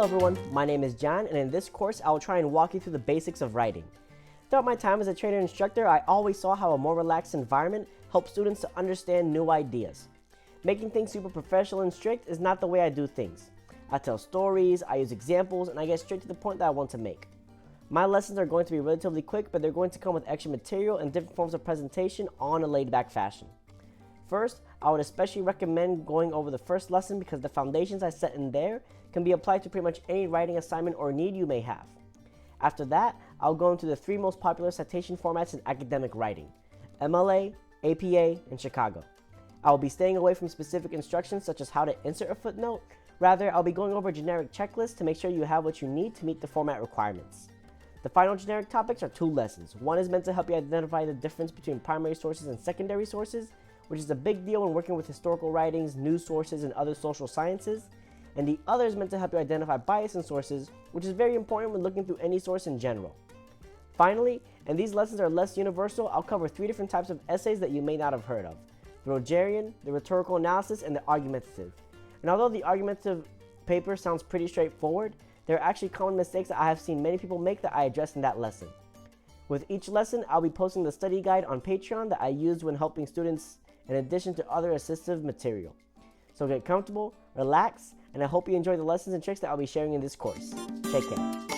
everyone, my name is John, and in this course I will try and walk you through the basics of writing. Throughout my time as a trainer instructor, I always saw how a more relaxed environment helps students to understand new ideas. Making things super professional and strict is not the way I do things. I tell stories, I use examples, and I get straight to the point that I want to make. My lessons are going to be relatively quick, but they're going to come with extra material and different forms of presentation on a laid-back fashion. First, I would especially recommend going over the first lesson because the foundations I set in there can be applied to pretty much any writing assignment or need you may have. After that, I'll go into the three most popular citation formats in academic writing: MLA, APA, and Chicago. I will be staying away from specific instructions such as how to insert a footnote. Rather, I'll be going over a generic checklist to make sure you have what you need to meet the format requirements. The final generic topics are two lessons. One is meant to help you identify the difference between primary sources and secondary sources, which is a big deal when working with historical writings, news sources, and other social sciences. And the other is meant to help you identify bias in sources, which is very important when looking through any source in general. Finally, and these lessons are less universal, I'll cover three different types of essays that you may not have heard of: the Rogerian, the Rhetorical Analysis, and the Argumentative. And although the Argumentative paper sounds pretty straightforward, there are actually common mistakes that I have seen many people make that I address in that lesson. With each lesson, I'll be posting the study guide on Patreon that I used when helping students in addition to other assistive material. So get comfortable, relax, and I hope you enjoy the lessons and tricks that I'll be sharing in this course. Take care.